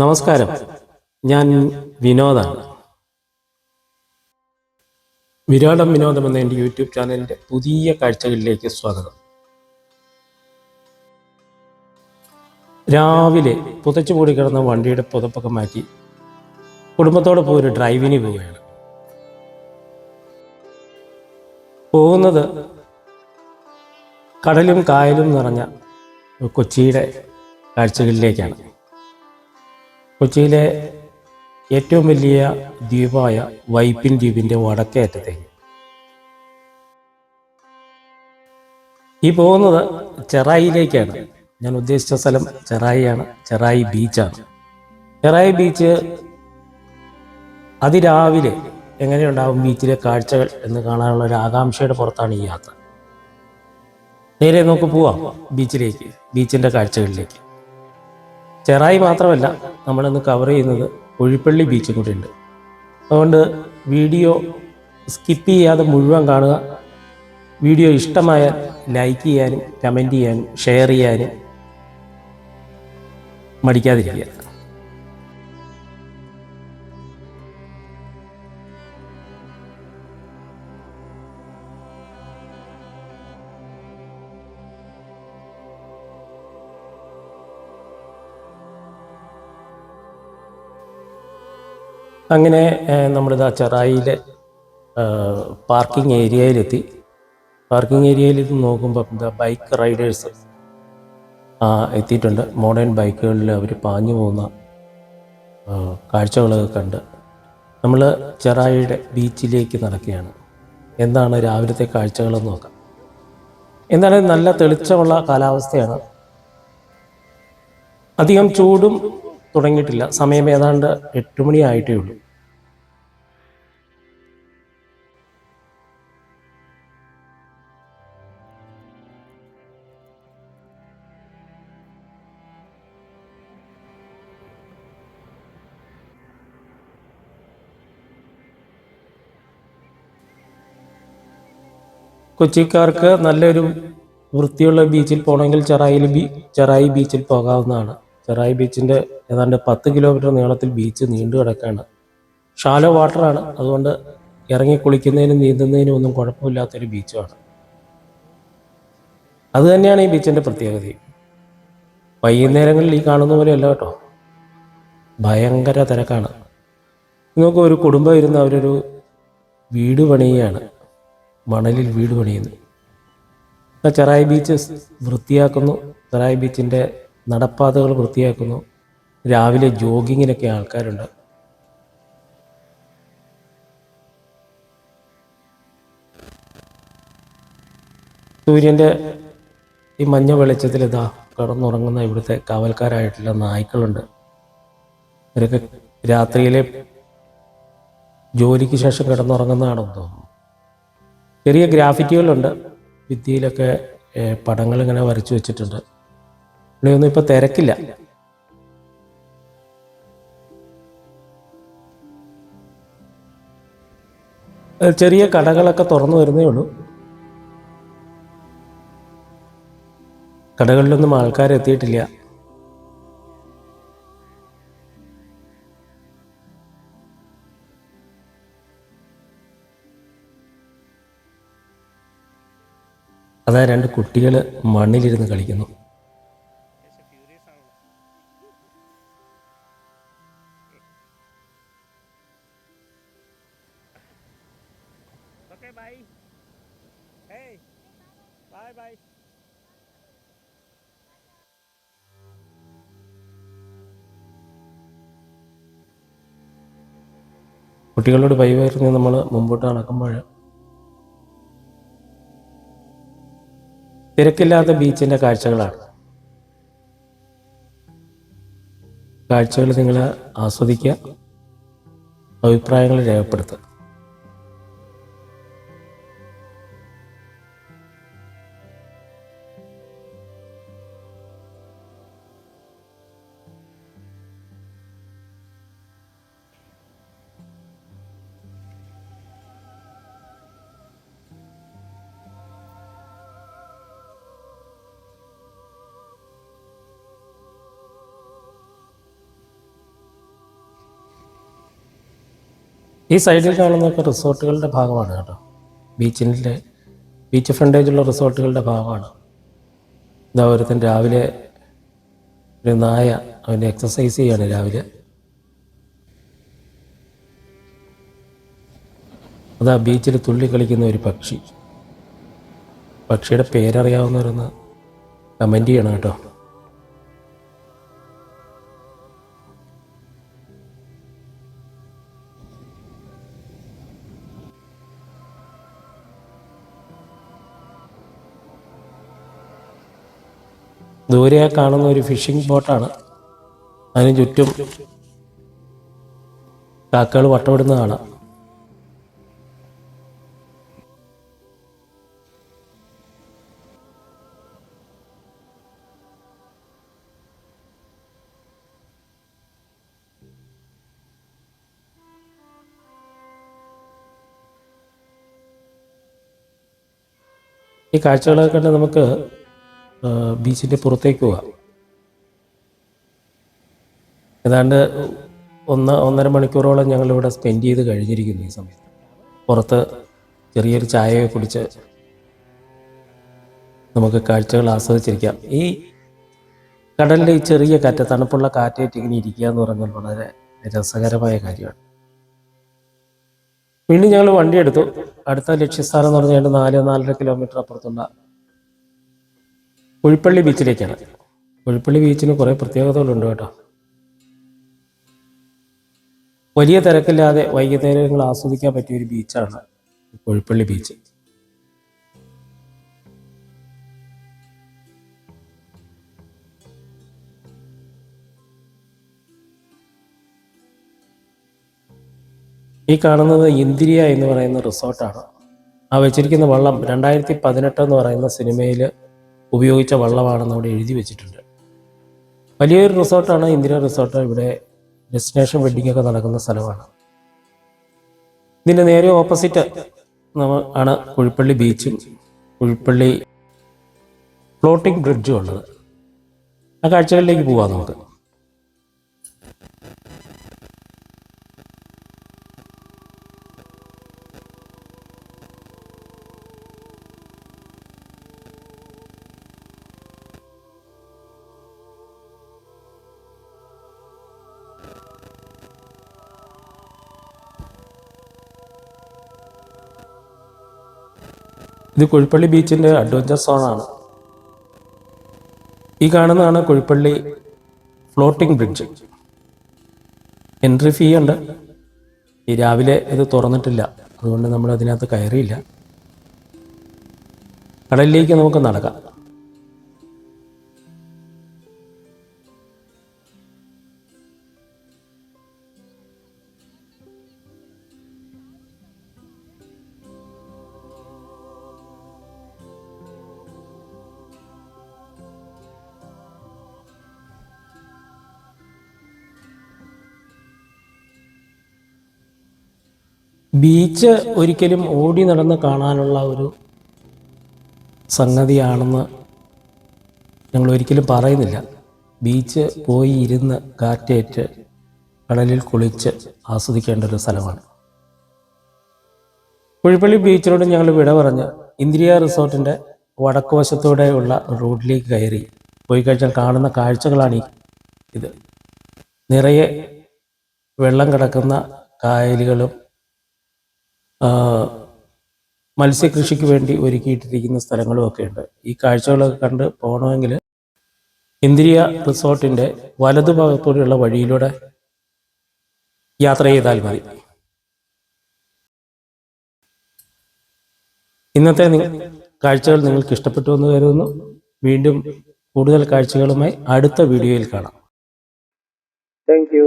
നമസ്കാരം. ഞാൻ വിനോദാണ്. വിനോദം എന്ന എൻ്റെ യൂട്യൂബ് ചാനലിൻ്റെ പുതിയ കാഴ്ചകളിലേക്ക് സ്വാഗതം. രാവിലെ പുതച്ചു മൂടി കിടന്ന വണ്ടിയുടെ പുതപ്പൊക്കെ മാറ്റി കുടുംബത്തോടെ പോയി ഒരു ഡ്രൈവിന് പോവുകയാണ്. പോകുന്നത് കടലും കായലും നിറഞ്ഞ കൊച്ചിയുടെ കാഴ്ചകളിലേക്കാണ്. കൊച്ചിയിലെ ഏറ്റവും വലിയ ദ്വീപായ വൈപ്പിൻ ദ്വീപിൻ്റെ വടക്കേ അറ്റത്തേക്ക്. ഈ പോകുന്നത് ചെറായിലേക്കാണ്. ഞാൻ ഉദ്ദേശിച്ച സ്ഥലം ചെറായിയാണ്. ചെറായി ബീച്ചാണ്. ചെറായി ബീച്ച് അതിരാവിലെ എങ്ങനെയുണ്ടാവും ബീച്ചിലെ കാഴ്ചകൾ എന്ന് കാണാനുള്ള ഒരു ആകാംക്ഷയുടെ പുറത്താണ് ഈ യാത്ര. നേരെ നമുക്ക് പോവാം ബീച്ചിലേക്ക്, ബീച്ചിൻ്റെ കാഴ്ചകളിലേക്ക്. ചെറായി മാത്രമല്ല, നമ്മളിന്ന് കവർ ചെയ്യുന്നത് കുഴിപ്പള്ളി ബീച്ചും കൂടി ഉണ്ട്. അതുകൊണ്ട് വീഡിയോ സ്കിപ്പ് ചെയ്യാതെ മുഴുവൻ കാണുക. വീഡിയോ ഇഷ്ടമായാൽ ലൈക്ക് ചെയ്യാനും കമൻറ്റ് ചെയ്യാനും ഷെയർ ചെയ്യാനും മടിക്കാതിരിക്കുക. അങ്ങനെ നമ്മളിതാ ചെറായിലെ പാർക്കിംഗ് ഏരിയയിലെത്തി. പാർക്കിംഗ് ഏരിയയിൽ നോക്കുമ്പോൾ എന്താ ബൈക്ക് റൈഡേഴ്സ് എത്തിയിട്ടുണ്ട്. മോഡേൺ ബൈക്കുകളിൽ അവർ പാഞ്ഞു പോകുന്ന കാഴ്ചകളൊക്കെ കണ്ട് നമ്മൾ ചെറായിയുടെ ബീച്ചിലേക്ക് നടക്കുകയാണ്. എന്താണ് രാവിലത്തെ കാഴ്ചകളെന്ന് നോക്കാം. എന്താണ്, നല്ല തെളിച്ചമുള്ള കാലാവസ്ഥയാണ്. അധികം ചൂടും തുടങ്ങിയിട്ടില്ല. സമയം ഏതാണ്ട് 8 മണി ആയിട്ടേ ഉള്ളൂ. കൊച്ചിക്കാർക്ക് നല്ലൊരു വൃത്തിയുള്ള ബീച്ചിൽ പോകണമെങ്കിൽ ചെറായി ബീച്ചിൽ പോകാവുന്നതാണ്. ചെറായി ബീച്ചിൻ്റെ ഏതാണ്ട് 10 കിലോമീറ്റർ നീളത്തിൽ ബീച്ച് നീണ്ടു കിടക്കുകയാണ്. ഷാലോ വാട്ടറാണ്. അതുകൊണ്ട് ഇറങ്ങി കുളിക്കുന്നതിനും നീന്തുന്നതിനും ഒന്നും കുഴപ്പമില്ലാത്തൊരു ബീച്ചുമാണ്. അതുതന്നെയാണ് ഈ ബീച്ചിൻ്റെ പ്രത്യേകതയും. വൈകുന്നേരങ്ങളിൽ ഈ കാണുന്ന പോലെയല്ല കേട്ടോ, ഭയങ്കര തിരക്കാണ്. നിങ്ങൾക്ക് ഒരു കുടുംബം ഇരുന്ന് അവരൊരു വീട് പണിയുകയാണ്, മണലിൽ വീട് പണിയുന്നു. ചെറായി ബീച്ച് വൃത്തിയാക്കുന്നു. ചെറായി ബീച്ചിൻ്റെ നടപ്പാതകൾ വൃത്തിയാക്കുന്നു. രാവിലെ ജോഗിങ്ങിനൊക്കെ ആൾക്കാരുണ്ട്. സൂര്യൻ്റെ ഈ മഞ്ഞ വെളിച്ചത്തിൽ ഇതാ കിടന്നുറങ്ങുന്ന ഇവിടുത്തെ കാവൽക്കാരായിട്ടുള്ള നായ്ക്കളുണ്ട്. ഇവരൊക്കെ രാത്രിയിലെ ജോലിക്ക് ശേഷം കിടന്നുറങ്ങുന്നതാണെന്ന് തോന്നുന്നു. ചെറിയ ഗ്രാഫിറ്റികളുണ്ട്. ഭിത്തിയിലൊക്കെ പടങ്ങൾ ഇങ്ങനെ വരച്ചു വെച്ചിട്ടുണ്ട്. ഇവിടെയൊന്നും ഇപ്പോൾ തിരക്കില്ല. ചെറിയ കടകളൊക്കെ തുറന്നു വരുന്നേ ഉള്ളൂ. കടകളിലൊന്നും ആൾക്കാരെത്തിയിട്ടില്ല. അതാ 2 കുട്ടികൾ മണ്ണിലിരുന്ന് കളിക്കുന്നു. കുട്ടികളോട് ബൈ പറഞ്ഞ് നമ്മൾ മുമ്പോട്ട് നടക്കുമ്പോൾ തിരക്കില്ലാത്ത ബീച്ചിൻ്റെ കാഴ്ചകളാണ്. കാഴ്ചകൾ നിങ്ങൾ ആസ്വദിക്കുക, അഭിപ്രായങ്ങൾ രേഖപ്പെടുത്തുക. ഈ സൈഡിൽ കാണുന്നതൊക്കെ റിസോർട്ടുകളുടെ ഭാഗമാണ് കേട്ടോ. ബീച്ച് ഫ്രണ്ടേജുള്ള റിസോർട്ടുകളുടെ ഭാഗമാണ്. ഇതാ ഒരുത്തൻ രാവിലെ ഒരു നായ അവൻ്റെ എക്സസൈസ് ചെയ്യാണ് രാവിലെ. അതാ ബീച്ചിൽ തുള്ളി കളിക്കുന്ന ഒരു പക്ഷി. പക്ഷിയുടെ പേരറിയാവുന്നവരൊന്ന് കമൻറ്റ് ചെയ്യണം കേട്ടോ. ദൂരെ കാണുന്ന ഒരു ഫിഷിംഗ് ബോട്ടാണ്. അതിന് ചുറ്റും കാക്കകൾ വട്ടമിടുന്ന കാണാം. ഈ കാഴ്ചകളൊക്കെ കണ്ട് നമുക്ക് ബീച്ചിൻ്റെ പുറത്തേക്ക് പോവാം. ഏതാണ്ട് 1.5 മണിക്കൂറോളം ഞങ്ങളിവിടെ സ്പെൻഡ് ചെയ്ത് കഴിഞ്ഞിരിക്കുന്നു. ഈ സമയത്ത് പുറത്ത് ചെറിയൊരു ചായയൊക്കെ കുടിച്ച് നമുക്ക് കാഴ്ചകൾ ആസ്വദിച്ചിരിക്കാം. ഈ കടലിലെ ഈ ചെറിയ കാറ്റ്, തണുപ്പുള്ള കാറ്റേറ്റ് ഇങ്ങനെ ഇരിക്കുക എന്ന് പറഞ്ഞാൽ വളരെ രസകരമായ കാര്യമാണ്. വീണ്ടും ഞങ്ങൾ വണ്ടി എടുത്തു. അടുത്ത ലക്ഷ്യസ്ഥാനം എന്ന് പറഞ്ഞാൽ 4-4.5 കിലോമീറ്റർ അപ്പുറത്തുള്ള കുഴിപ്പള്ളി ബീച്ചിലേക്കാണ്. കുഴിപ്പള്ളി ബീച്ചിന് കുറേ പ്രത്യേകതകളുണ്ട് കേട്ടോ. വലിയ തിരക്കില്ലാതെ വൈകുന്നേരങ്ങൾ ആസ്വദിക്കാൻ പറ്റിയൊരു ബീച്ചാണ് കുഴിപ്പള്ളി ബീച്ച്. ഈ കാണുന്നത് ഇന്ദിര എന്ന് പറയുന്ന റിസോർട്ടാണ്. ആ വെച്ചിരിക്കുന്ന വള്ളം 2018 എന്ന് പറയുന്ന സിനിമയിൽ ഉപയോഗിച്ച വള്ളമാണെന്ന് അവിടെ എഴുതി വെച്ചിട്ടുണ്ട്. വലിയൊരു റിസോർട്ടാണ് ഇന്ദിര റിസോർട്ട്. ഇവിടെ ഡെസ്റ്റിനേഷൻ വെഡ്ഡിംഗ് ഒക്കെ നടക്കുന്ന സ്ഥലമാണ്. ഇതിൻ്റെ നേരെ ഓപ്പോസിറ്റ് ആണ് കുഴിപ്പള്ളി ബീച്ചും കുഴിപ്പള്ളി ഫ്ലോട്ടിംഗ് ബ്രിഡ്ജും ഉള്ളത്. ആ കാഴ്ചകളിലേക്ക് പോവാം നമുക്ക്. ഇത് കുഴിപ്പള്ളി ബീച്ചിൻ്റെ അഡ്വഞ്ചർ സോണാണ്. ഈ കാണുന്നതാണ് Kuzhippally floating bridge. Entry fee ഉണ്ട്. ഈ രാവിലെ ഇത് തുറന്നിട്ടില്ല, അതുകൊണ്ട് നമ്മൾ അതിനകത്ത് കയറിയില്ല. കടലിലേക്ക് നമുക്ക് നടക്കാം. ബീച്ച് ഒരിക്കലും ഓടി നടന്ന് കാണാനുള്ള ഒരു സംഗതിയാണെന്ന് ഞങ്ങൾ ഒരിക്കലും പറയുന്നില്ല. ബീച്ച് പോയി ഇരുന്ന് കാറ്റേറ്റ് കടലിൽ കുളിച്ച് ആസ്വദിക്കേണ്ട ഒരു സ്ഥലമാണ്. കുഴിപ്പള്ളി ബീച്ചിനോട് ഞങ്ങൾ വിട പറഞ്ഞ് ഇന്ദിര റിസോർട്ടിൻ്റെ വടക്ക് വശത്തൂടെയുള്ള റോഡിലേക്ക് കയറി പോയി കഴിഞ്ഞാൽ കാണുന്ന കാഴ്ചകളാണ് ഇത്. നിറയെ വെള്ളം കിടക്കുന്ന കായലുകളും മത്സ്യകൃഷിക്ക് വേണ്ടി ഒരുക്കിയിട്ടിരിക്കുന്ന സ്ഥലങ്ങളും ഒക്കെ ഉണ്ട്. ഈ കാഴ്ചകളൊക്കെ കണ്ട് പോകണമെങ്കിൽ ഇന്ദിര റിസോർട്ടിൻ്റെ വലതുഭാഗത്തൂടെയുള്ള വഴിയിലൂടെ യാത്ര ചെയ്താൽ മതി. ഇന്നത്തെ കാഴ്ചകൾ നിങ്ങൾക്ക് ഇഷ്ടപ്പെട്ടു എന്ന് കരുതുന്നു. വീണ്ടും കൂടുതൽ കാഴ്ചകളുമായി അടുത്ത വീഡിയോയിൽ കാണാം. Thank you.